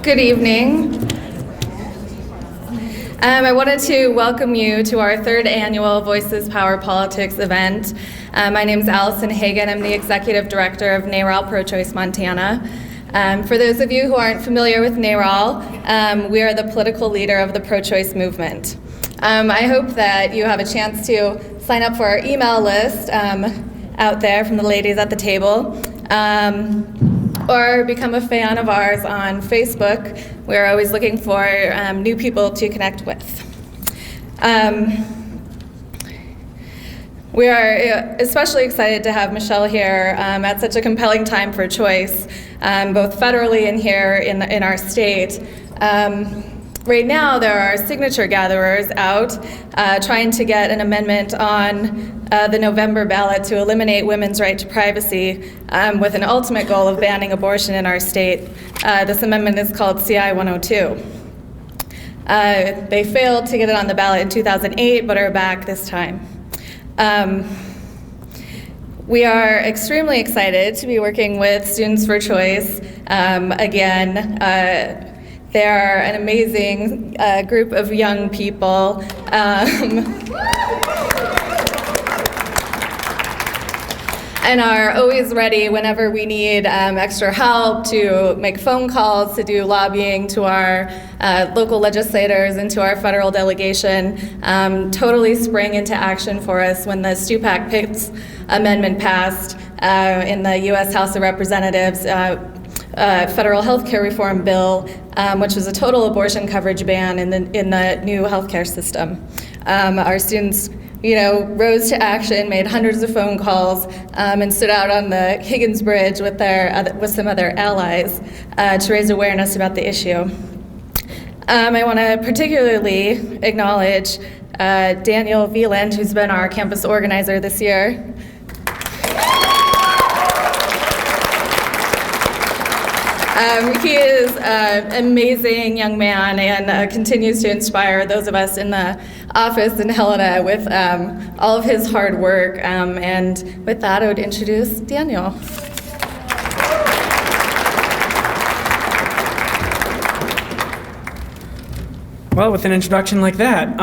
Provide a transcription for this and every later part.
Good evening. I wanted to welcome you to our third annual Voices Power Politics event. My name is Allison Hagan. I'm the Executive Director of NARAL Pro-Choice Montana. For those of you who aren't familiar with NARAL, we are the political leader of the pro-choice movement. I hope that you have a chance to sign up for our email list out there from the ladies at the table, or become a fan of ours on Facebook. We're always looking for new people to connect with. We are especially excited to have Michelle here at such a compelling time for choice, both federally and here in our state. Right now, there are signature gatherers out trying to get an amendment on the November ballot to eliminate women's right to privacy with an ultimate goal of banning abortion in our state. This amendment is called CI 102. They failed to get it on the ballot in 2008, but are back this time. We are extremely excited to be working with Students for Choice again. They're an amazing group of young people. And are always ready whenever we need extra help to make phone calls, to do lobbying to our local legislators and to our federal delegation. Totally sprang into action for us when the Stupak-Pitts amendment passed in the U.S. House of Representatives. Federal health care reform bill, which was a total abortion coverage ban in the new healthcare system. Our students, rose to action, made hundreds of phone calls, and stood out on the Higgins Bridge with some other allies to raise awareness about the issue. I want to particularly acknowledge Daniel Veland, who's been our campus organizer this year. He is an amazing young man and continues to inspire those of us in the office in Helena with all of his hard work. And with that, I would introduce Daniel. Well, with an introduction like that.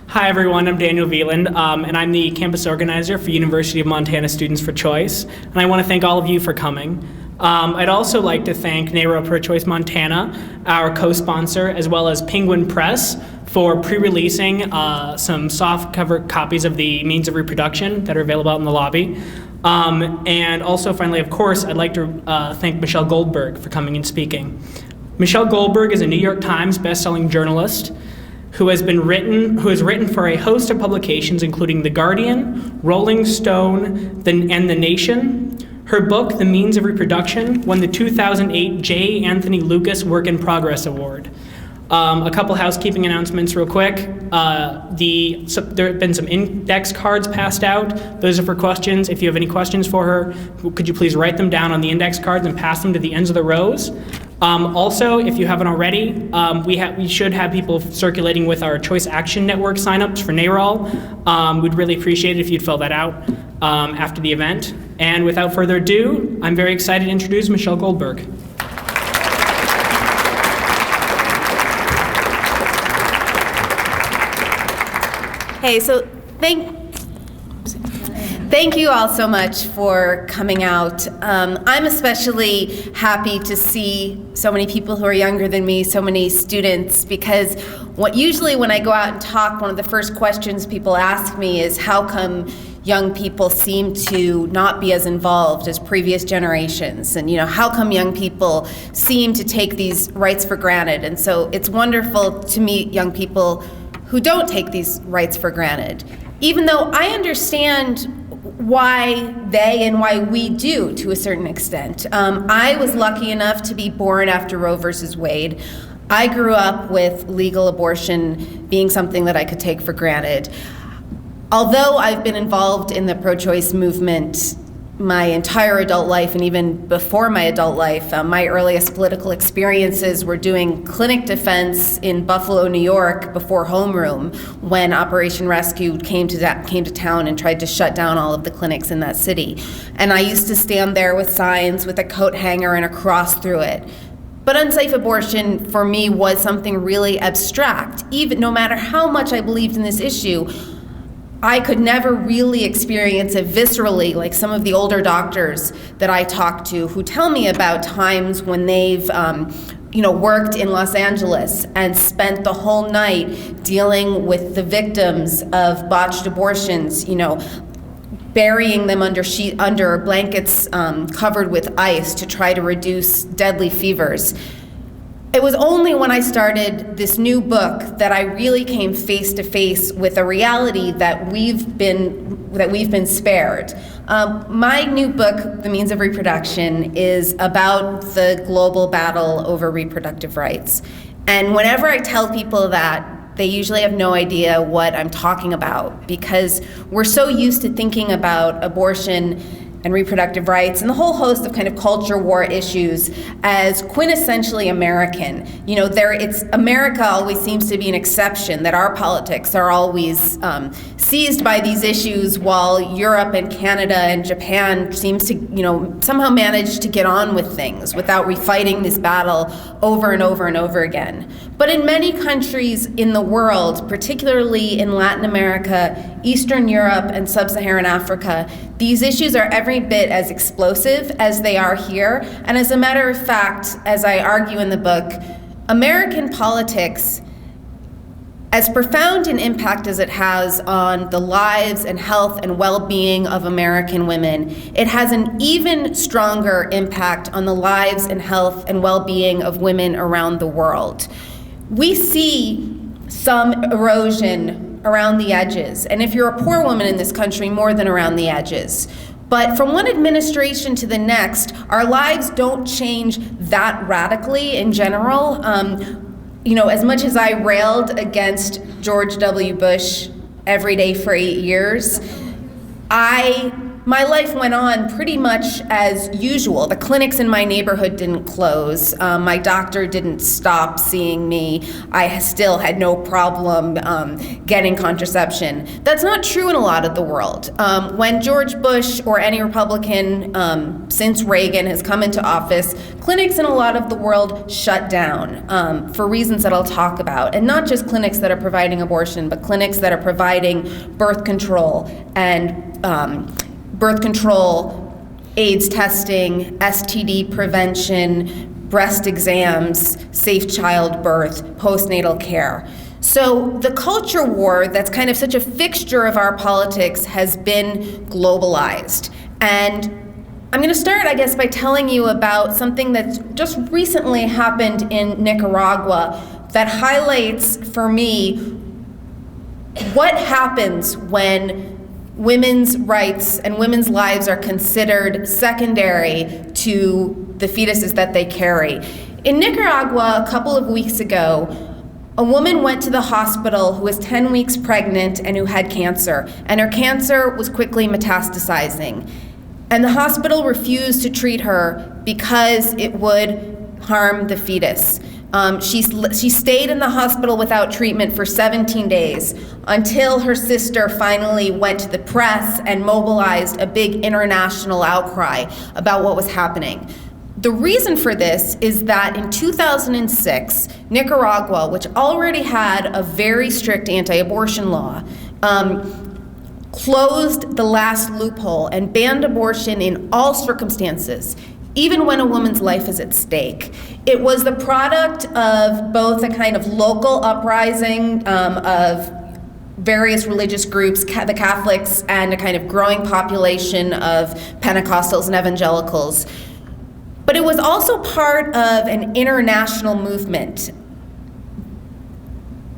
Hi everyone, I'm Daniel Veland, and I'm the campus organizer for University of Montana Students for Choice, and I want to thank all of you for coming. I'd also like to thank NARAL Pro-Choice Montana, our co-sponsor, as well as Penguin Press for pre-releasing some soft-cover copies of the Means of Reproduction that are available out in the lobby. And also, finally, of course, I'd like to thank Michelle Goldberg for coming and speaking. Michelle Goldberg is a New York Times best-selling journalist who has written for a host of publications, including The Guardian, Rolling Stone, and The Nation. Her book, The Means of Reproduction, won the 2008 J. Anthony Lucas Work in Progress Award. A couple housekeeping announcements real quick. There have been some index cards passed out. Those are for questions. If you have any questions for her, could you please write them down on the index cards and pass them to the ends of the rows? Also, if you haven't already, we should have people circulating with our Choice Action Network signups for NARAL. We'd really appreciate it if you'd fill that out after the event. And without further ado, I'm very excited to introduce Michelle Goldberg. Hey, so thank you all so much for coming out. I'm especially happy to see so many people who are younger than me, so many students, because usually when I go out and talk, one of the first questions people ask me is how come young people seem to not be as involved as previous generations, and how come young people seem to take these rights for granted. And so it's wonderful to meet young people who don't take these rights for granted, even though I understand why they and why we do to a certain extent. I was lucky enough to be born after Roe versus Wade. I grew up with legal abortion being something that I could take for granted. Although I've been involved in the pro-choice movement my entire adult life, and even before my adult life, my earliest political experiences were doing clinic defense in Buffalo, New York, before homeroom, when Operation Rescue came to town and tried to shut down all of the clinics in that city. And I used to stand there with signs with a coat hanger and a cross through it. But unsafe abortion for me was something really abstract. Even no matter how much I believed in this issue, I could never really experience it viscerally like some of the older doctors that I talk to who tell me about times when they've worked in Los Angeles and spent the whole night dealing with the victims of botched abortions, burying them under blankets covered with ice to try to reduce deadly fevers. It was only when I started this new book that I really came face to face with a reality that we've been spared. My new book, The Means of Reproduction, is about the global battle over reproductive rights. And whenever I tell people that, they usually have no idea what I'm talking about, because we're so used to thinking about abortion and reproductive rights and the whole host of kind of culture war issues as quintessentially American. It's America always seems to be an exception, that our politics are always seized by these issues, while Europe and Canada and Japan seems to, somehow manage to get on with things without refighting this battle over and over and over again. But in many countries in the world, particularly in Latin America, Eastern Europe, and Sub-Saharan Africa, these issues are every bit as explosive as they are here. And as a matter of fact, as I argue in the book, American politics, as profound an impact as it has on the lives and health and well-being of American women, it has an even stronger impact on the lives and health and well-being of women around the world. We see some erosion around the edges, and if you're a poor woman in this country, more than around the edges. But from one administration to the next, our lives don't change that radically in general. As much as I railed against George W. Bush every day for 8 years, my life went on pretty much as usual. The clinics in my neighborhood didn't close. My doctor didn't stop seeing me. I still had no problem getting contraception. That's not true in a lot of the world. When George Bush or any Republican since Reagan has come into office, clinics in a lot of the world shut down for reasons that I'll talk about. And not just clinics that are providing abortion, but clinics that are providing birth control and AIDS testing, STD prevention, breast exams, safe childbirth, postnatal care. So the culture war that's kind of such a fixture of our politics has been globalized. And I'm going to start, I guess, by telling you about something that's just recently happened in Nicaragua that highlights for me what happens when women's rights and women's lives are considered secondary to the fetuses that they carry. In Nicaragua, a couple of weeks ago, a woman went to the hospital who was 10 weeks pregnant and who had cancer, and her cancer was quickly metastasizing. And the hospital refused to treat her because it would harm the fetus. She stayed in the hospital without treatment for 17 days until her sister finally went to the press and mobilized a big international outcry about what was happening. The reason for this is that in 2006, Nicaragua, which already had a very strict anti-abortion law, closed the last loophole and banned abortion in all circumstances, even when a woman's life is at stake. It was the product of both a kind of local uprising of various religious groups, the Catholics, and a kind of growing population of Pentecostals and evangelicals. But it was also part of an international movement.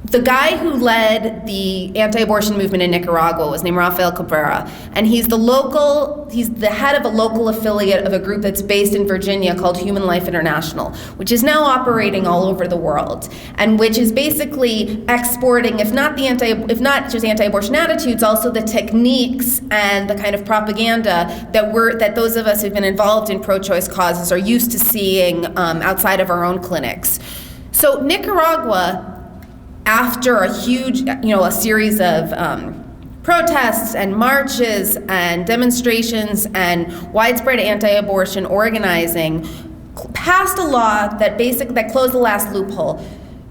The guy who led the anti-abortion movement in Nicaragua was named Rafael Cabrera, and he's the head of a local affiliate of a group that's based in Virginia called Human Life International, which is now operating all over the world, and which is basically exporting, if not just anti-abortion attitudes, also the techniques and the kind of propaganda that those of us who've been involved in pro-choice causes are used to seeing outside of our own clinics. So Nicaragua, after a series of protests and marches and demonstrations and widespread anti-abortion organizing, passed a law that closed the last loophole.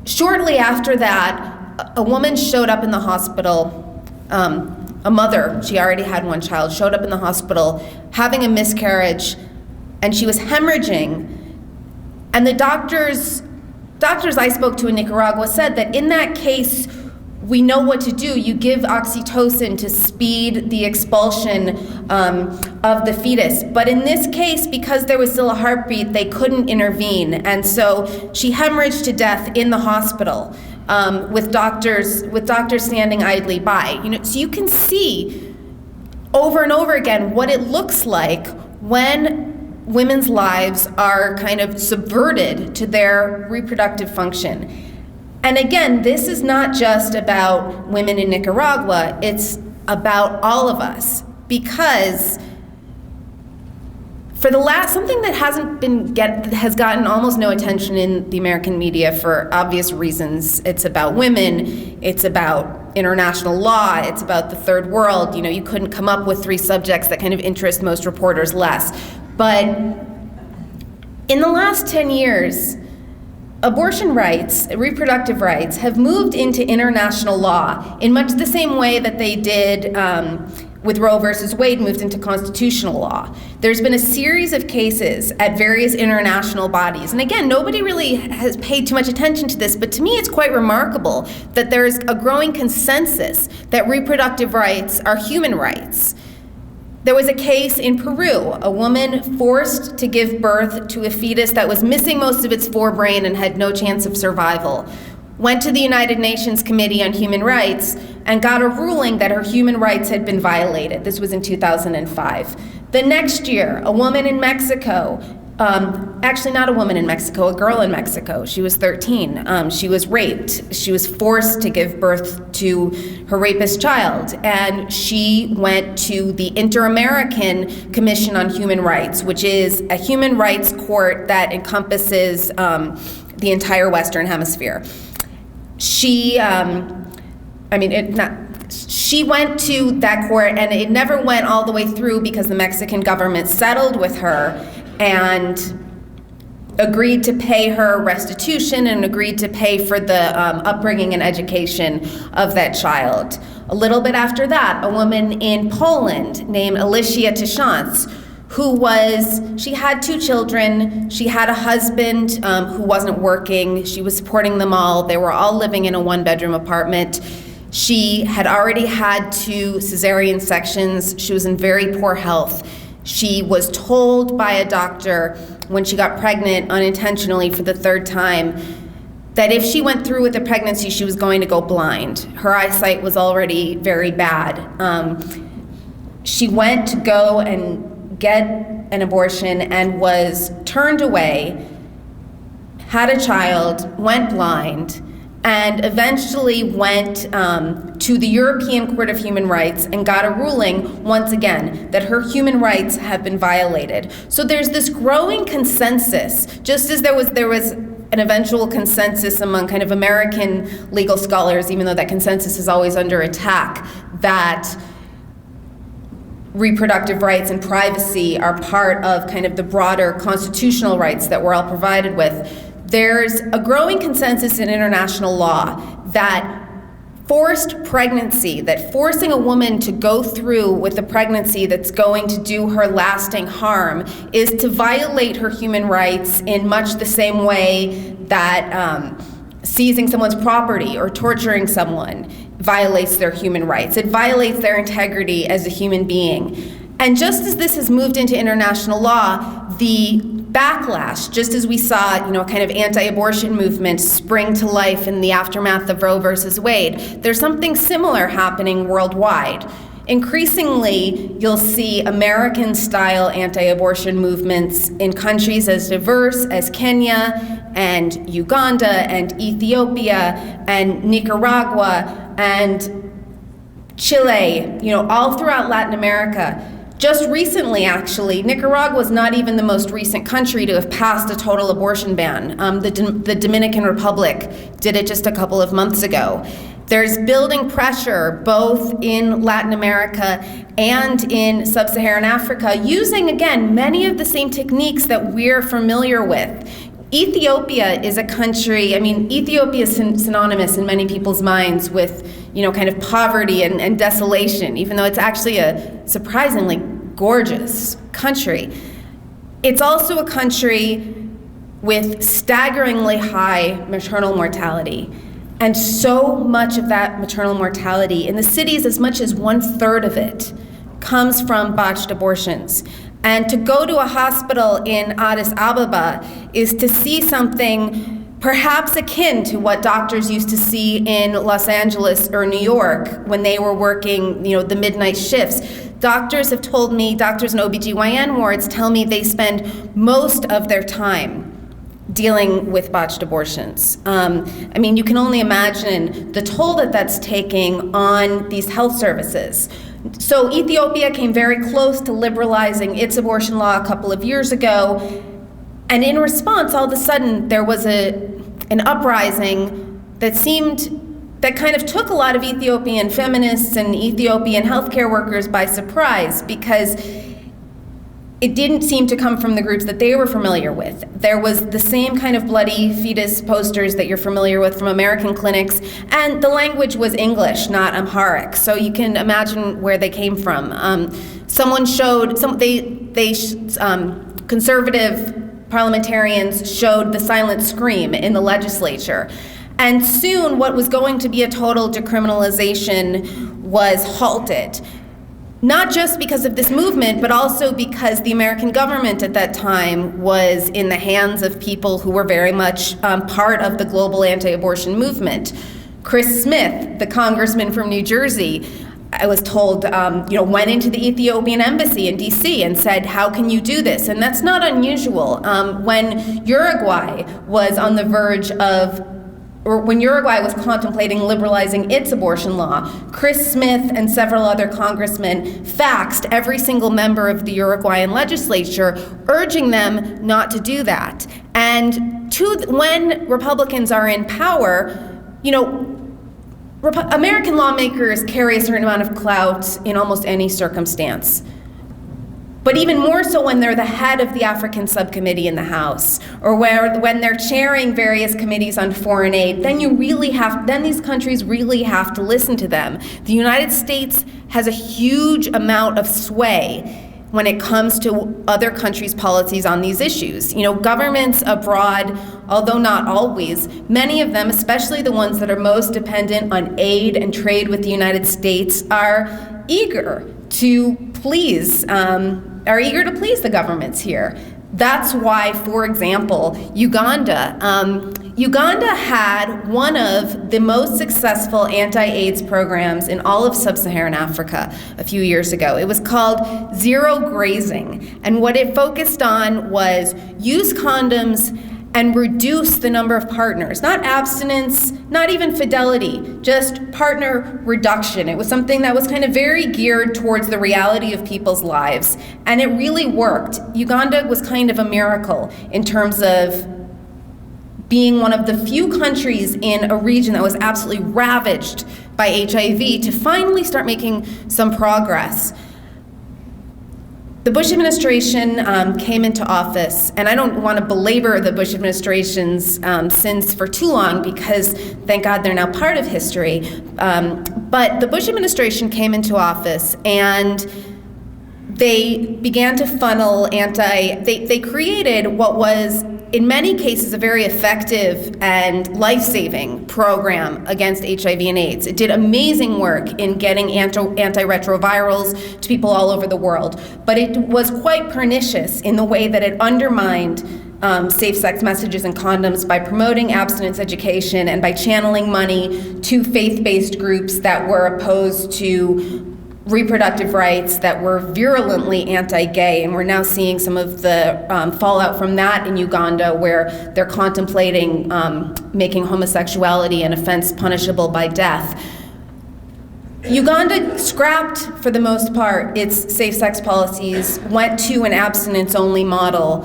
Shortly after that, a woman showed up in the hospital, a mother, she already had one child, showed up in the hospital having a miscarriage, and she was hemorrhaging. And the doctors I spoke to in Nicaragua said that in that case, we know what to do. You give oxytocin to speed the expulsion of the fetus. But in this case, because there was still a heartbeat, they couldn't intervene. And so she hemorrhaged to death in the hospital with doctors standing idly by. So you can see over and over again what it looks like when women's lives are kind of subverted to their reproductive function. And again, this is not just about women in Nicaragua, it's about all of us, because for the last, something that has gotten almost no attention in the American media for obvious reasons. It's about women, it's about international law, it's about the third world. You couldn't come up with 3 subjects that kind of interest most reporters less. But in the last 10 years, abortion rights, reproductive rights, have moved into international law in much the same way that they did with Roe versus Wade moved into constitutional law. There's been a series of cases at various international bodies. And again, nobody really has paid too much attention to this, but to me it's quite remarkable that there's a growing consensus that reproductive rights are human rights. There was a case in Peru, a woman forced to give birth to a fetus that was missing most of its forebrain and had no chance of survival, went to the United Nations Committee on Human Rights and got a ruling that her human rights had been violated. This was in 2005. The next year, a woman in Mexico, actually not a woman in Mexico, a girl in Mexico, she was 13, she was raped. She was forced to give birth to her rapist child, and she went to the Inter-American Commission on Human Rights, which is a human rights court that encompasses the entire Western Hemisphere. She went to that court, and it never went all the way through because the Mexican government settled with her and agreed to pay her restitution and agreed to pay for the upbringing and education of that child. A little bit after that, a woman in Poland named Alicia Tysiąc, she had 2 children, she had a husband who wasn't working, she was supporting them all, they were all living in a 1-bedroom apartment. She had already had 2 cesarean sections, she was in very poor health. She was told by a doctor when she got pregnant unintentionally for the 3rd time that if she went through with the pregnancy, she was going to go blind. Her eyesight was already very bad. She went to go and get an abortion and was turned away, had a child, went blind, and eventually went to the European Court of Human Rights and got a ruling, once again, that her human rights have been violated. So there's this growing consensus, just as there was an eventual consensus among kind of American legal scholars, even though that consensus is always under attack, that reproductive rights and privacy are part of kind of the broader constitutional rights that we're all provided with. There's a growing consensus in international law that forced pregnancy, that forcing a woman to go through with a pregnancy that's going to do her lasting harm is to violate her human rights in much the same way that seizing someone's property or torturing someone violates their human rights. It violates their integrity as a human being. And just as this has moved into international law, the backlash, just as we saw, kind of anti-abortion movement spring to life in the aftermath of Roe versus Wade, there's something similar happening worldwide. Increasingly, you'll see American-style anti-abortion movements in countries as diverse as Kenya and Uganda and Ethiopia and Nicaragua and Chile, all throughout Latin America. Just recently, actually, Nicaragua was not even the most recent country to have passed a total abortion ban. The Dominican Republic did it just a couple of months ago. There's building pressure both in Latin America and in sub-Saharan Africa, using, again, many of the same techniques that we're familiar with. Ethiopia is a country, I mean, Ethiopia is synonymous in many people's minds with, kind of poverty and desolation, even though it's actually a surprisingly gorgeous country. It's also a country with staggeringly high maternal mortality. And so much of that maternal mortality in the cities, as much as 1/3 of it, comes from botched abortions. And to go to a hospital in Addis Ababa is to see something perhaps akin to what doctors used to see in Los Angeles or New York when they were working, the midnight shifts. Doctors have told me, doctors in OBGYN wards tell me they spend most of their time dealing with botched abortions. You can only imagine the toll that that's taking on these health services. So Ethiopia came very close to liberalizing its abortion law a couple of years ago, and in response, all of a sudden, there was an uprising that kind of took a lot of Ethiopian feminists and Ethiopian healthcare workers by surprise, because it didn't seem to come from the groups that they were familiar with. There was the same kind of bloody fetus posters that you're familiar with from American clinics, and the language was English, not Amharic. So you can imagine where they came from. Conservative parliamentarians showed the silent scream in the legislature. And soon what was going to be a total decriminalization was halted. Not just because of this movement, but also because the American government at that time was in the hands of people who were very much part of the global anti-abortion movement. Chris Smith, the congressman from New Jersey, I was told, went into the Ethiopian embassy in DC and said, "How can you do this?" And that's not unusual. When Uruguay was on the verge of when Uruguay was contemplating liberalizing its abortion law, Chris Smith and several other congressmen faxed every single member of the Uruguayan legislature, urging them not to do that. And when Republicans are in power, American lawmakers carry a certain amount of clout in almost any circumstance. But even more so when they're the head of the African subcommittee in the House, or when they're chairing various committees on foreign aid, then these countries really have to listen to them. The United States has a huge amount of sway when it comes to other countries' policies on these issues. Governments abroad, although not always, many of them, especially the ones that are most dependent on aid and trade with the United States, are eager to please the governments here. That's why, for example, Uganda had one of the most successful anti-AIDS programs in all of sub-Saharan Africa a few years ago. It was called Zero Grazing, and what it focused on was use condoms and reduce the number of partners, not abstinence, not even fidelity, just partner reduction. It was something that was kind of very geared towards the reality of people's lives, and it really worked. Uganda was kind of a miracle in terms of being one of the few countries in a region that was absolutely ravaged by HIV to finally start making some progress. The Bush administration came into office, and I don't want to belabor the Bush administration's sins for too long because, thank God, they're now part of history. But the Bush administration came into office, and they began to funnel they created what was, in many cases, a very effective and life-saving program against HIV and AIDS. It did amazing work in getting antiretrovirals to people all over the world, but it was quite pernicious in the way that it undermined safe sex messages and condoms by promoting abstinence education and by channeling money to faith-based groups that were opposed to reproductive rights, that were virulently anti-gay, and we're now seeing some of the fallout from that in Uganda, where they're contemplating making homosexuality an offense punishable by death. Uganda scrapped, for the most part, its safe sex policies, went to an abstinence-only model,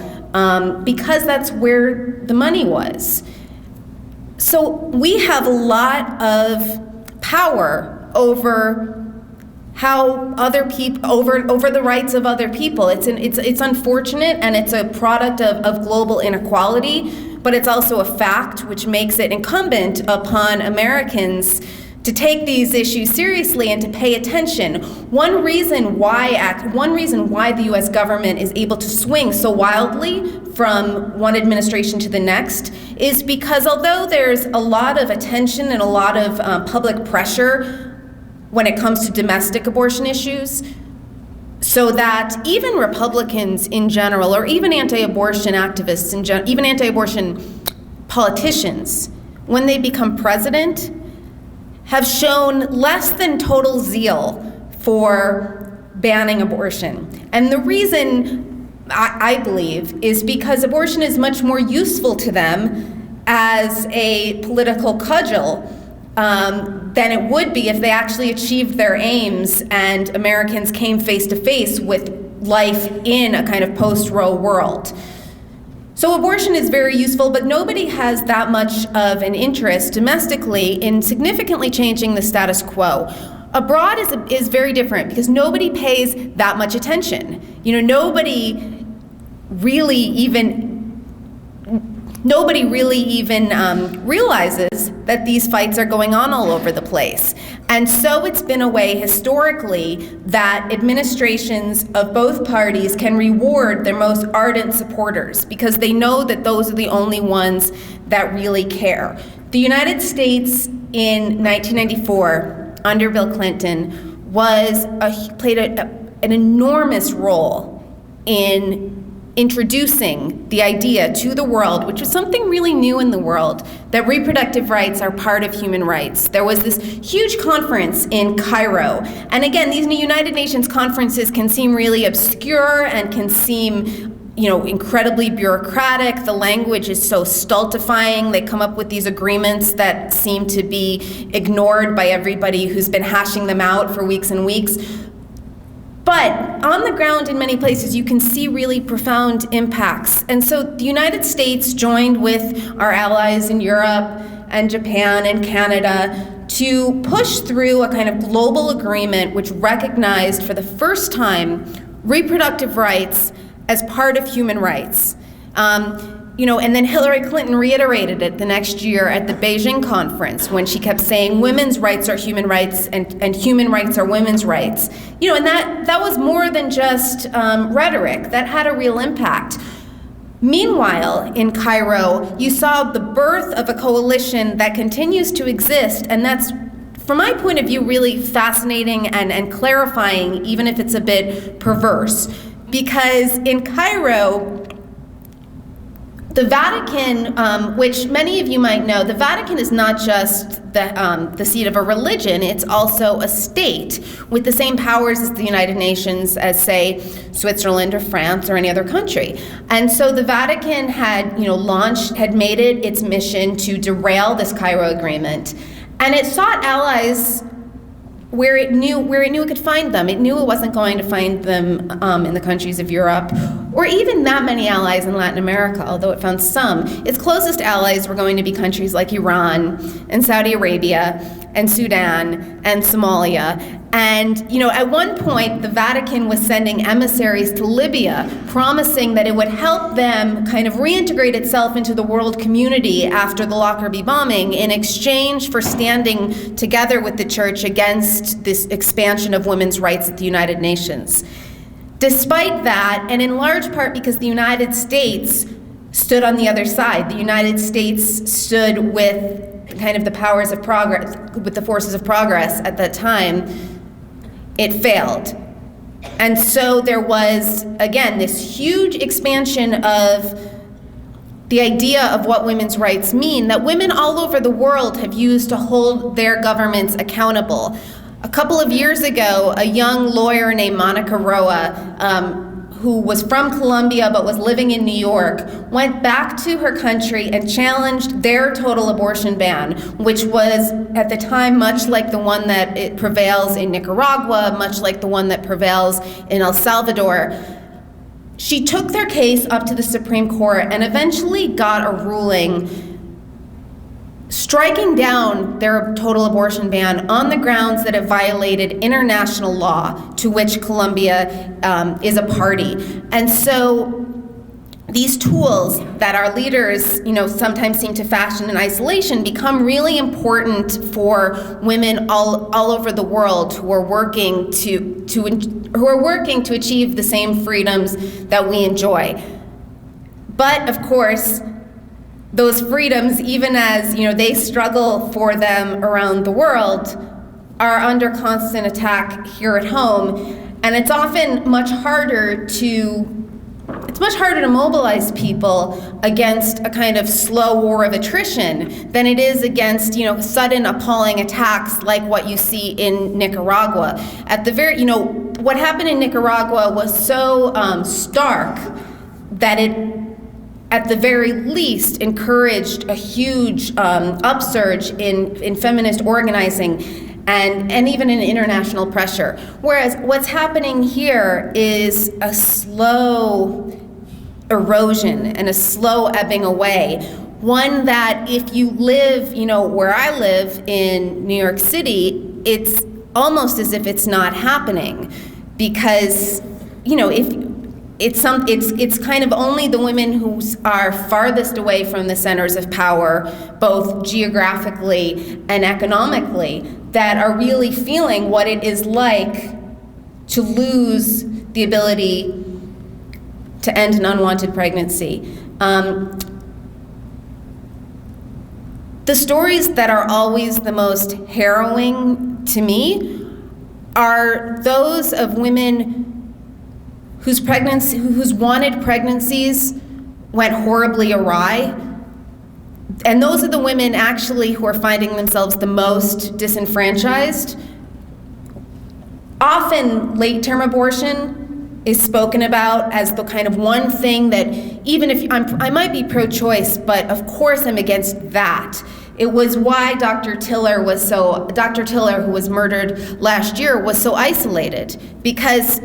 because that's where the money was. So we have a lot of power over how other people, over the rights of other people. It's unfortunate, and it's a product of global inequality, but it's also a fact which makes it incumbent upon Americans to take these issues seriously and to pay attention. One reason why the US government is able to swing so wildly from one administration to the next is because although there's a lot of attention and a lot of public pressure when it comes to domestic abortion issues, so that even Republicans in general, or even anti-abortion activists in general, even anti-abortion politicians, when they become president, have shown less than total zeal for banning abortion. And the reason, I believe, is because abortion is much more useful to them as a political cudgel than it would be if they actually achieved their aims and Americans came face to face with life in a kind of post-Roe world. So abortion is very useful, but nobody has that much of an interest domestically in significantly changing the status quo. Abroad is very different because nobody pays that much attention. Nobody really even realizes that these fights are going on all over the place. And so it's been a way historically that administrations of both parties can reward their most ardent supporters because they know that those are the only ones that really care. The United States in 1994, under Bill Clinton, played an enormous role in introducing the idea to the world, which was something really new in the world, that reproductive rights are part of human rights. There was this huge conference in Cairo. And again, these United Nations conferences can seem really obscure and can seem incredibly bureaucratic. The language is so stultifying. They come up with these agreements that seem to be ignored by everybody who's been hashing them out for weeks and weeks. But on the ground in many places, you can see really profound impacts. And so the United States joined with our allies in Europe and Japan and Canada to push through a kind of global agreement which recognized for the first time reproductive rights as part of human rights. And then Hillary Clinton reiterated it the next year at the Beijing conference when she kept saying women's rights are human rights and human rights are women's rights. And that was more than just rhetoric. That had a real impact. Meanwhile, in Cairo, you saw the birth of a coalition that continues to exist, and that's, from my point of view, really fascinating and clarifying, even if it's a bit perverse. Because in Cairo, the Vatican, which many of you might know, the Vatican is not just the seat of a religion, it's also a state with the same powers as the United Nations as, say, Switzerland or France or any other country. And so the Vatican had made it its mission to derail this Cairo agreement. And it sought allies where it knew it could find them. It knew it wasn't going to find them in the countries of Europe, or even that many allies in Latin America, although it found some. Its closest allies were going to be countries like Iran and Saudi Arabia and Sudan and Somalia. And at one point, the Vatican was sending emissaries to Libya, promising that it would help them kind of reintegrate itself into the world community after the Lockerbie bombing in exchange for standing together with the church against this expansion of women's rights at the United Nations. Despite that, and in large part because the United States stood on the other side, the United States stood with kind of the powers of progress, with the forces of progress at that time, it failed. And so there was, again, this huge expansion of the idea of what women's rights mean that women all over the world have used to hold their governments accountable. A couple of years ago, a young lawyer named Monica Roa, who was from Colombia but was living in New York, went back to her country and challenged their total abortion ban, which was at the time much like the one that it prevails in Nicaragua, much like the one that prevails in El Salvador. She took their case up to the Supreme Court and eventually got a ruling striking down their total abortion ban on the grounds that it violated international law to which Colombia is a party. And so these tools that our leaders, sometimes seem to fashion in isolation become really important for women all over the world who are working to achieve the same freedoms that we enjoy. But of course, those freedoms, even as they struggle for them around the world, are under constant attack here at home, and it's often much harder to mobilize people against a kind of slow war of attrition than it is against, sudden appalling attacks like what you see in Nicaragua. What happened in Nicaragua was so stark that it, at the very least, encouraged a huge upsurge in feminist organizing and even in international pressure. Whereas what's happening here is a slow erosion and a slow ebbing away. One that if you live, where I live in New York City, it's almost as if it's not happening, because, if it's kind of only the women who are farthest away from the centers of power, both geographically and economically, that are really feeling what it is like to lose the ability to end an unwanted pregnancy. The stories that are always the most harrowing to me are those of women whose wanted pregnancies went horribly awry. And those are the women actually who are finding themselves the most disenfranchised. Often late-term abortion is spoken about as the kind of one thing that, even if I might be pro-choice, but of course I'm against that. It was why Dr. Tiller, who was murdered last year, was so isolated, because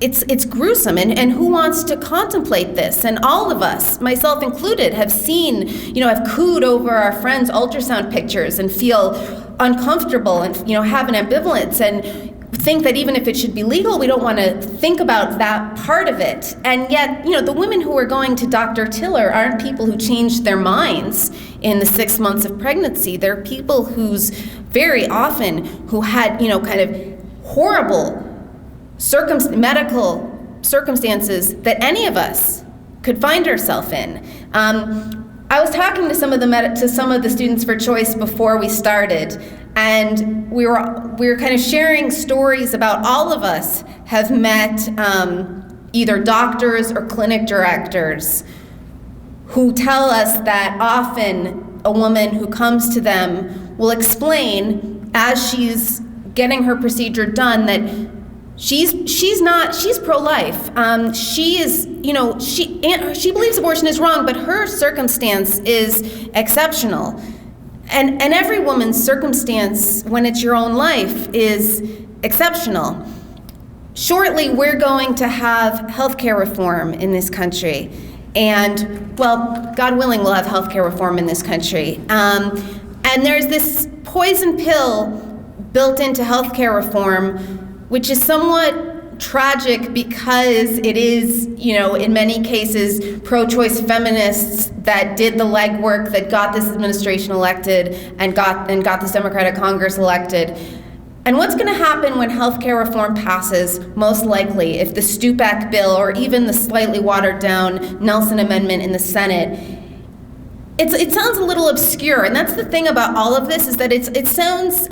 it's gruesome, and who wants to contemplate this? And all of us, myself included, have seen, have cooed over our friends' ultrasound pictures and feel uncomfortable and, have an ambivalence and think that even if it should be legal, we don't want to think about that part of it. And yet, the women who are going to Dr. Tiller aren't people who changed their minds in the 6 months of pregnancy. They're people who had, kind of horrible medical circumstances that any of us could find ourselves in. I was talking to some of the students for choice before we started, and we were kind of sharing stories about all of us have met either doctors or clinic directors who tell us that often a woman who comes to them will explain as she's getting her procedure done that she's pro-life. She believes abortion is wrong, but her circumstance is exceptional. And every woman's circumstance, when it's your own life, is exceptional. Shortly, we're going to have healthcare reform in this country. And, well, God willing, we'll have healthcare reform in this country. And there's this poison pill built into healthcare reform, which is somewhat tragic because it is, in many cases, pro-choice feminists that did the legwork that got this administration elected and got this Democratic Congress elected. And what's going to happen when healthcare reform passes, most likely, if the Stupak bill or even the slightly watered down Nelson Amendment in the Senate, it sounds a little obscure. And that's the thing about all of this, is that it sounds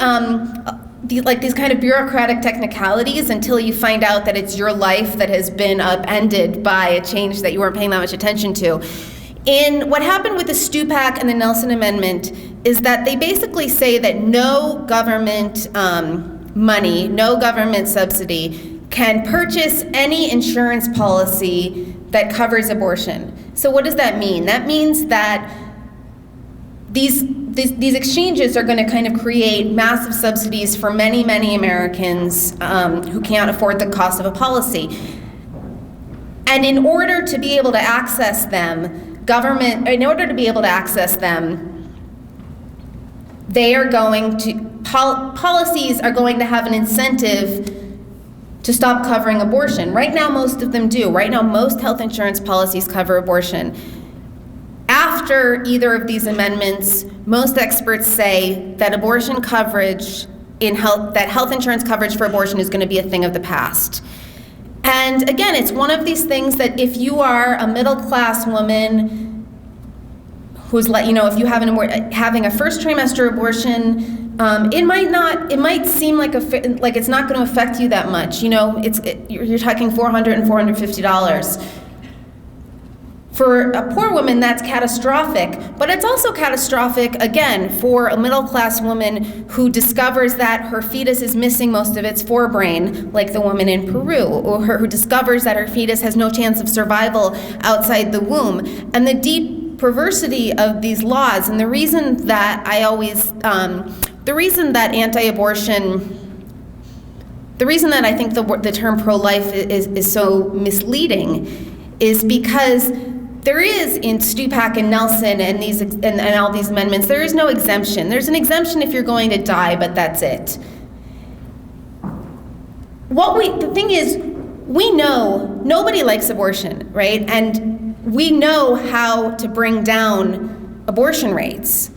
like these kind of bureaucratic technicalities until you find out that it's your life that has been upended by a change that you weren't paying that much attention to. In what happened with the Stupak and the Nelson Amendment is that they basically say that no government money, no government subsidy can purchase any insurance policy that covers abortion. So what does that mean? That means that these exchanges are going to kind of create massive subsidies for many, many Americans who can't afford the cost of a policy. And in order to be able to access them, they are going to, policies are going to have an incentive to stop covering abortion. Right now, most of them do. Right now, most health insurance policies cover abortion. After either of these amendments, most experts say that abortion coverage in health, that health insurance coverage for abortion is going to be a thing of the past. And again, it's one of these things that if you are a middle-class woman who's like, if you have having a first trimester abortion, it might seem like it's not going to affect you that much. You're talking $400 and $450. For a poor woman, that's catastrophic, but it's also catastrophic, again, for a middle-class woman who discovers that her fetus is missing most of its forebrain, like the woman in Peru, or who discovers that her fetus has no chance of survival outside the womb. And the deep perversity of these laws, and the reason that the reason that I think the term pro-life is so misleading is because there is in Stupak and Nelson and all these amendments, there is no exemption. There's an exemption if you're going to die, but that's it. The thing is, we know nobody likes abortion, right? And we know how to bring down abortion rates.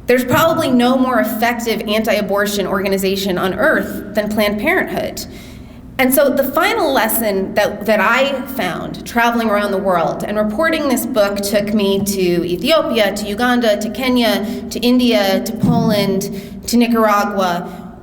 There's probably no more effective anti-abortion organization on earth than Planned Parenthood. And so the final lesson that I found traveling around the world, and reporting this book took me to Ethiopia, to Uganda, to Kenya, to India, to Poland, to Nicaragua.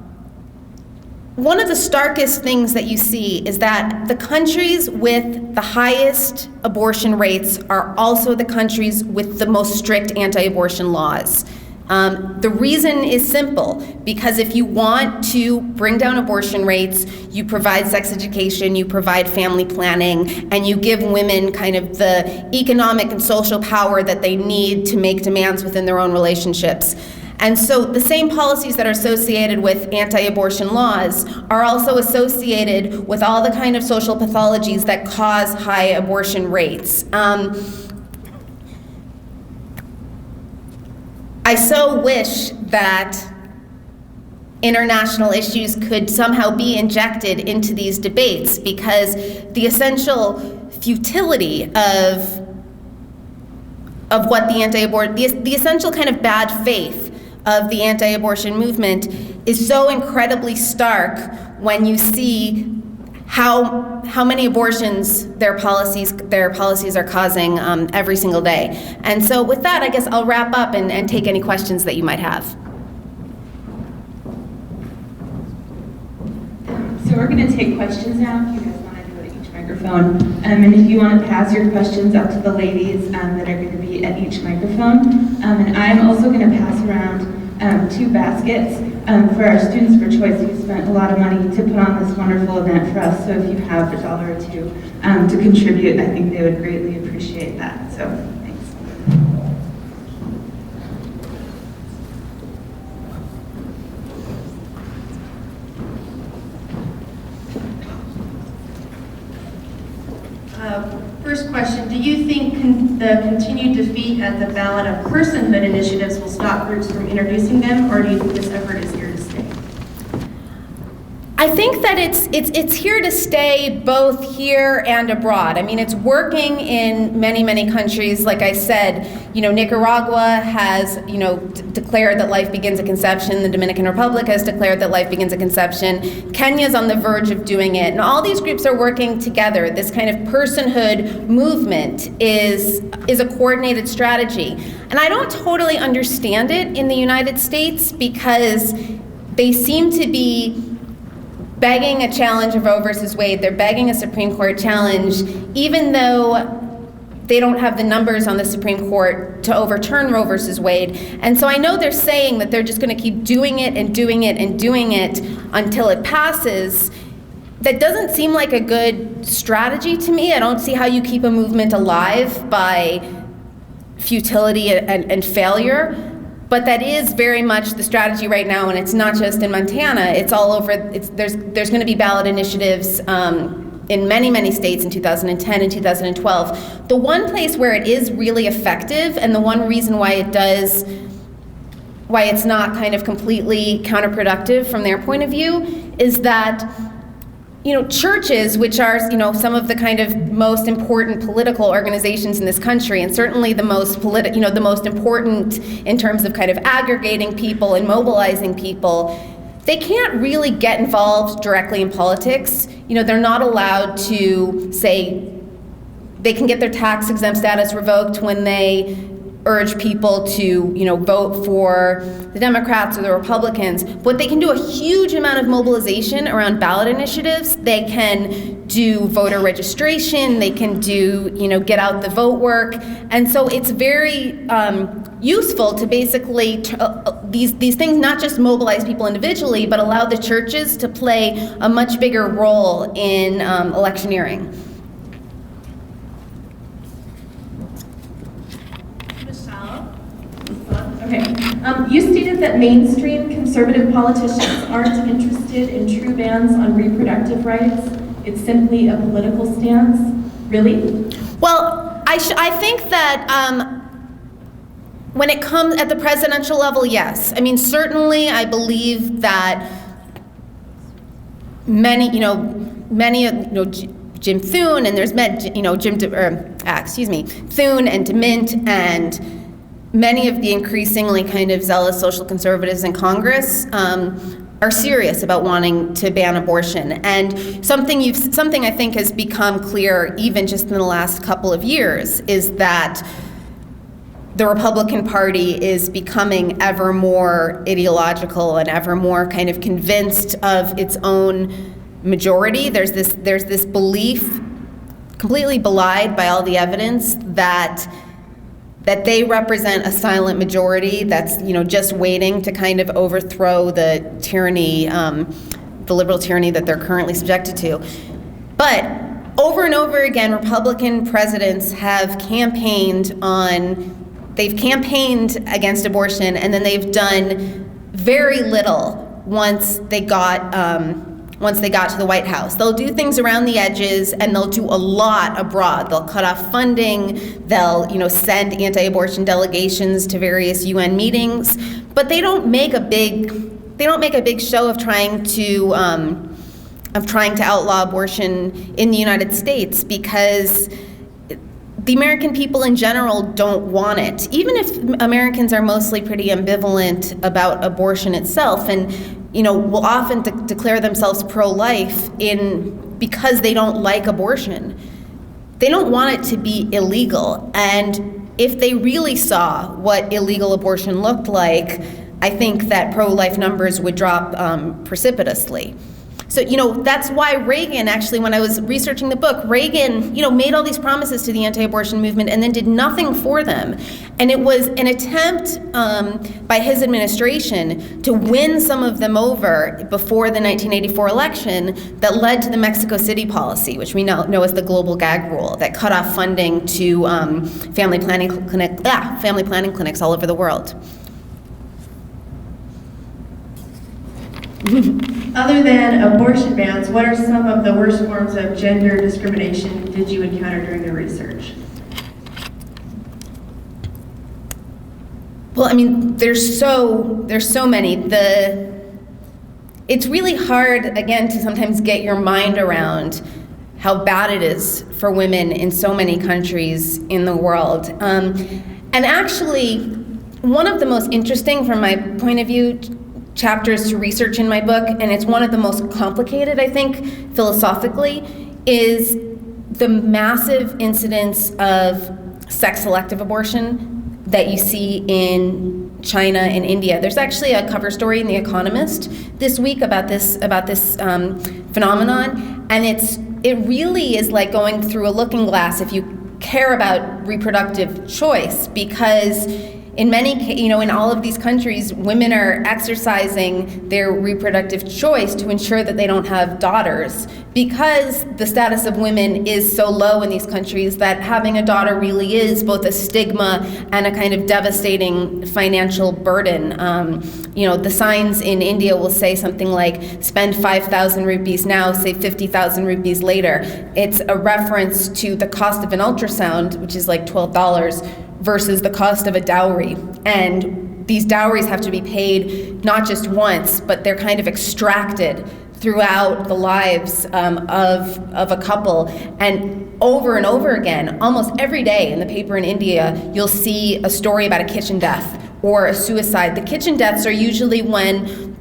One of the starkest things that you see is that the countries with the highest abortion rates are also the countries with the most strict anti-abortion laws. The reason is simple, because if you want to bring down abortion rates, you provide sex education, you provide family planning, and you give women kind of the economic and social power that they need to make demands within their own relationships. And so the same policies that are associated with anti-abortion laws are also associated with all the kind of social pathologies that cause high abortion rates. I so wish that international issues could somehow be injected into these debates, because the essential futility of what the essential kind of bad faith of the anti-abortion movement is so incredibly stark when you see how many abortions their policies are causing every single day. And so with that, I guess I'll wrap up and take any questions that you might have. So we're going to take questions now, if you guys want to do it at each microphone. And if you want to pass your questions up to the ladies that are going to be at each microphone. And I'm also going to pass around 2 baskets for our Students for Choice, who spent a lot of money to put on this wonderful event for us. So if you have $1 or $2 to contribute, I think they would greatly appreciate that. So thanks. First question, do you think the continued defeat at the ballot of personhood initiatives will stop groups from introducing them, or do you think this effort is here to stay? I think that it's here to stay, both here and abroad. I mean, it's working in many countries. Like I said, Nicaragua has, declared that life begins at conception. The Dominican Republic has declared that life begins at conception. Kenya's on the verge of doing it. And all these groups are working together. This kind of personhood movement is a coordinated strategy. And I don't totally understand it in the United States, because they seem to be begging a challenge of Roe versus Wade. They're begging a Supreme Court challenge, even though they don't have the numbers on the Supreme Court to overturn Roe versus Wade. And so I know they're saying that they're just going to keep doing it and doing it and doing it until it passes. That doesn't seem like a good strategy to me. I don't see how you keep a movement alive by futility and failure. But that is very much the strategy right now, and it's not just in Montana. It's all over. There's going to be ballot initiatives in many states in 2010 and 2012. The one place where it is really effective, and the one reason why it does why it's not kind of completely counterproductive from their point of view, is that churches, which are some of the kind of most important political organizations in this country, and certainly the most the most important in terms of kind of aggregating people and mobilizing people, they can't really get involved directly in politics. They're not allowed to say they can get their tax exempt status revoked when they urge people to, vote for the Democrats or the Republicans, but they can do a huge amount of mobilization around ballot initiatives. They can do voter registration, they can do, get out the vote work, and so it's very useful to basically, these things not just mobilize people individually, but allow the churches to play a much bigger role in electioneering. Okay. You stated that mainstream conservative politicians aren't interested in true bans on reproductive rights. It's simply a political stance. Really? Well, I think that when it comes at the presidential level, yes. I mean, certainly I believe that many, Jim Thune, and there's Thune and DeMint and many of the increasingly kind of zealous social conservatives in Congress are serious about wanting to ban abortion. And something I think has become clear even just in the last couple of years is that the Republican Party is becoming ever more ideological and ever more kind of convinced of its own majority. There's this belief, completely belied by all the evidence, that they represent a silent majority that's, just waiting to kind of overthrow the tyranny, the liberal tyranny that they're currently subjected to. But over and over again, Republican presidents have campaigned against abortion, and then they've done very little once they got to the White House. They'll do things around the edges, and they'll do a lot abroad. They'll cut off funding, they'll send anti-abortion delegations to various UN meetings, but they don't make a big show of trying to outlaw abortion in the United States, because the American people in general don't want it. Even if Americans are mostly pretty ambivalent about abortion itself, and will often declare themselves pro-life because they don't like abortion. They don't want it to be illegal. And if they really saw what illegal abortion looked like, I think that pro-life numbers would drop precipitously. So, that's why Reagan, actually, when I was researching the book, Reagan, made all these promises to the anti-abortion movement and then did nothing for them. And it was an attempt by his administration to win some of them over before the 1984 election that led to the Mexico City policy, which we know as the global gag rule, that cut off funding to family planning clinics all over the world. Other than abortion bans, what are some of the worst forms of gender discrimination did you encounter during the research? Well, I mean, there's so many. It's really hard, again, to sometimes get your mind around how bad it is for women in so many countries in the world. And actually, one of the most interesting, from my point of view, chapters to research in my book, and it's one of the most complicated, I think, philosophically, is the massive incidence of sex-selective abortion that you see in China and India. There's actually a cover story in The Economist this week about this phenomenon, and it really is like going through a looking glass if you care about reproductive choice, because in in all of these countries, women are exercising their reproductive choice to ensure that they don't have daughters, because the status of women is so low in these countries that having a daughter really is both a stigma and a kind of devastating financial burden. The signs in India will say something like, spend 5,000 rupees now, save 50,000 rupees later. It's a reference to the cost of an ultrasound, which is like $12, versus the cost of a dowry. And these dowries have to be paid not just once, but they're kind of extracted throughout the lives of a couple. And over again, almost every day in the paper in India, you'll see a story about a kitchen death or a suicide. The kitchen deaths are usually when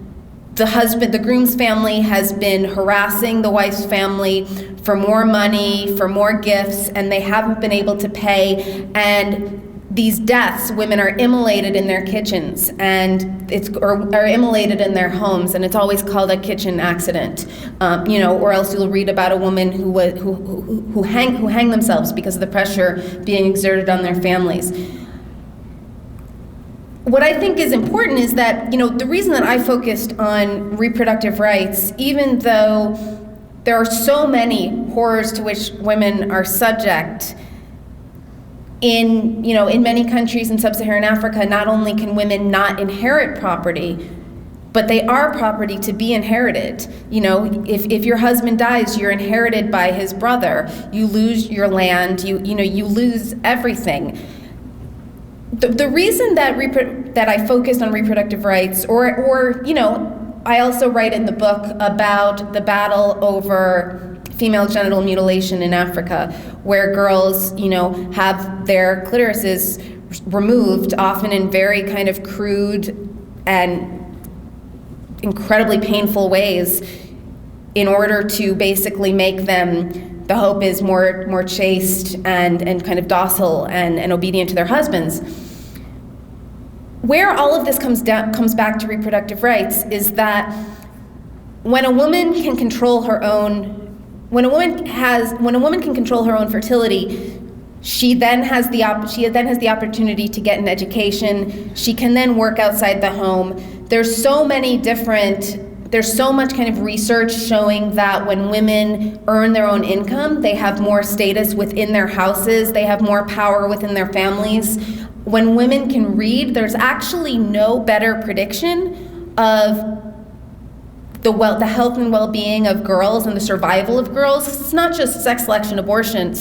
the groom's family has been harassing the wife's family for more money, for more gifts, and they haven't been able to pay. And these deaths, women are immolated in their kitchens, and are immolated in their homes, and it's always called a kitchen accident, or else you'll read about a woman who hang themselves because of the pressure being exerted on their families. What I think is important is that, the reason that I focused on reproductive rights, even though there are so many horrors to which women are subject, in many countries in sub-Saharan Africa, not only can women not inherit property, but they are property to be inherited. If your husband dies, you're inherited by his brother. You lose your land. You lose everything. The reason that I focused on reproductive rights, or I also write in the book about the battle over female genital mutilation in Africa, where girls, have their clitorises removed, often in very kind of crude and incredibly painful ways, in order to basically make them, the hope is, more chaste and kind of docile and obedient to their husbands. Where all of this comes back to reproductive rights is that when a woman can control her own fertility, she then has the opportunity to get an education. She can then work outside the home. There's so much kind of research showing that when women earn their own income, they have more status within their houses, they have more power within their families. When women can read, there's actually no better prediction of the health and well-being of girls and the survival of girls. It's not just sex-selective abortion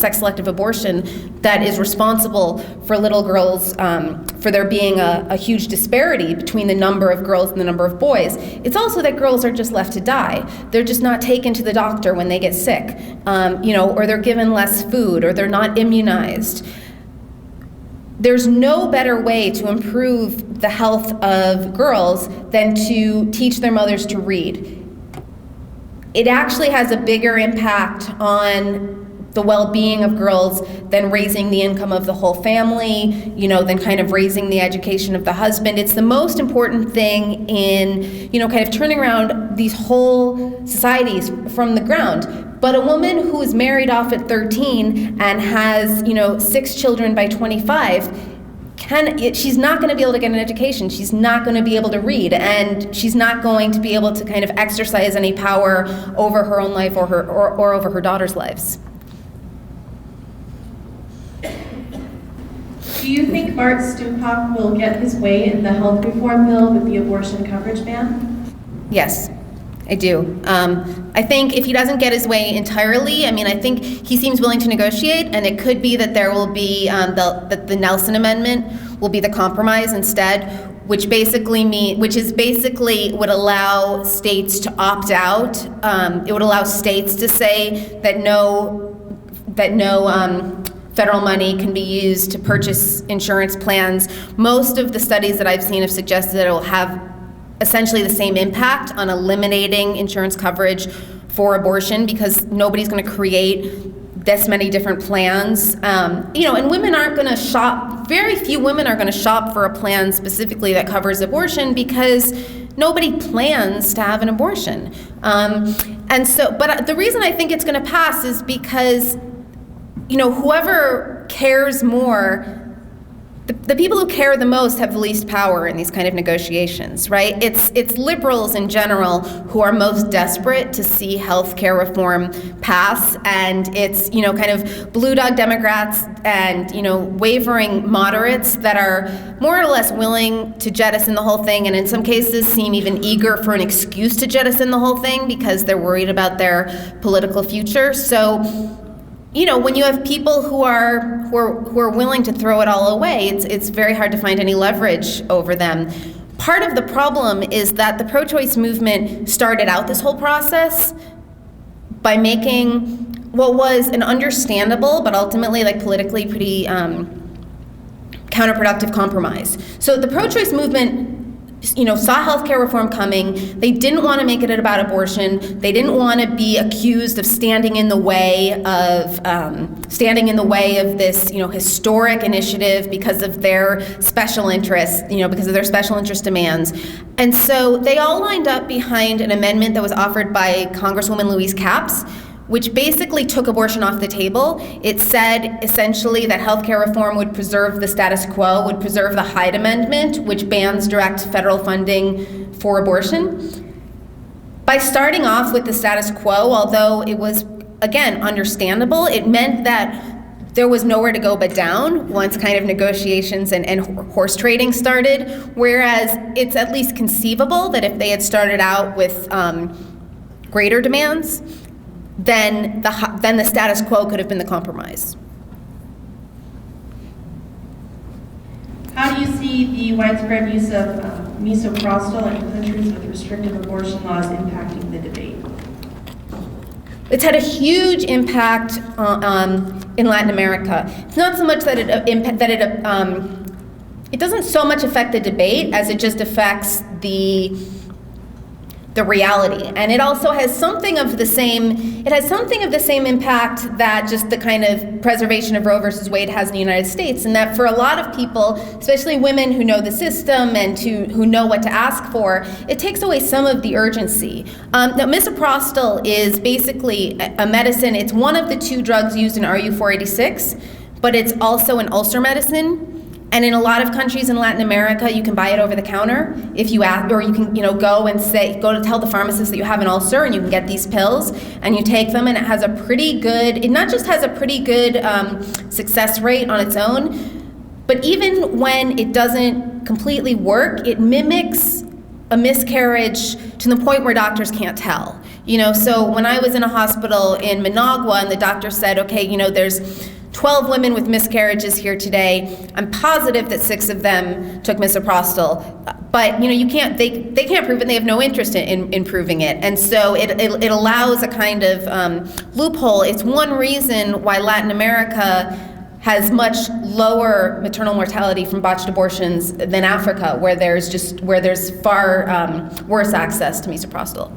that is responsible for little girls, for there being a huge disparity between the number of girls and the number of boys. It's also that girls are just left to die. They're just not taken to the doctor when they get sick, or they're given less food, or they're not immunized. There's no better way to improve the health of girls than to teach their mothers to read. It actually has a bigger impact on the well-being of girls than raising the income of the whole family, than kind of raising the education of the husband. It's the most important thing in, kind of turning around these whole societies from the ground. But a woman who is married off at 13 and has, 6 children by 25, she's not going to be able to get an education. She's not going to be able to read, and she's not going to be able to kind of exercise any power over her own life or over her daughter's lives. Do you think Bart Stupak will get his way in the health reform bill with the abortion coverage ban? Yes. I do. I think if he doesn't get his way entirely, I think he seems willing to negotiate, and it could be that there will be the Nelson Amendment will be the compromise instead, which basically would allow states to opt out. It would allow states to say that no federal money can be used to purchase insurance plans. Most of the studies that I've seen have suggested that it will have essentially the same impact on eliminating insurance coverage for abortion, because nobody's going to create this many different plans. And women aren't going to shop, very few women are going to shop for a plan specifically that covers abortion, because nobody plans to have an abortion. But the reason I think it's going to pass is because, whoever cares more, the people who care the most have the least power in these kind of negotiations, right? It's liberals in general who are most desperate to see health care reform pass, and it's, kind of blue dog Democrats and, wavering moderates that are more or less willing to jettison the whole thing, and in some cases seem even eager for an excuse to jettison the whole thing because they're worried about their political future. So you know, when you have people who are willing to throw it all away, it's very hard to find any leverage over them. Part of the problem is that the pro-choice movement started out this whole process by making what was an understandable but ultimately like politically pretty counterproductive compromise. So the pro-choice movement, you know, saw healthcare reform coming. They didn't want to make it about abortion. They didn't want to be accused of standing in the way of this, you know, historic initiative because of their special interests, you know, because of their special interest demands. And so they all lined up behind an amendment that was offered by Congresswoman Louise Capps, which basically took abortion off the table. It said essentially that healthcare reform would preserve the status quo, would preserve the Hyde Amendment, which bans direct federal funding for abortion. By starting off with the status quo, although it was, again, understandable, it meant that there was nowhere to go but down once kind of negotiations and horse trading started, whereas it's at least conceivable that if they had started out with greater demands, then the status quo could have been the compromise. How do you see the widespread use of misoprostol in countries with restrictive abortion laws impacting the debate? It's had a huge impact in Latin America. It's not so much that it doesn't so much affect the debate as it just affects the reality. And it also has something of the same impact that just the kind of preservation of Roe versus Wade has in the United States, and that for a lot of people, especially women who know the system and who know what to ask for, it takes away some of the urgency. Now, misoprostol is basically a medicine. It's one of the two drugs used in RU 486, but it's also an ulcer medicine. And in a lot of countries in Latin America, you can buy it over the counter if you ask, or you can, you know, go to tell the pharmacist that you have an ulcer and you can get these pills and you take them, and it has a pretty good, it not just has a pretty good success rate on its own, but even when it doesn't completely work, it mimics a miscarriage to the point where doctors can't tell. You know, so when I was in a hospital in Managua and the doctor said, okay, you know, there's 12 women with miscarriages here today. I'm positive that 6 of them took misoprostol, but you know, they can't prove it, and they have no interest in proving it. And so it allows a kind of loophole. It's one reason why Latin America has much lower maternal mortality from botched abortions than Africa, where there's far worse access to misoprostol.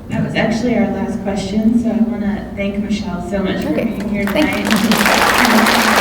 That was actually our last question, so I want to thank Michelle so much for being here tonight. Thank you.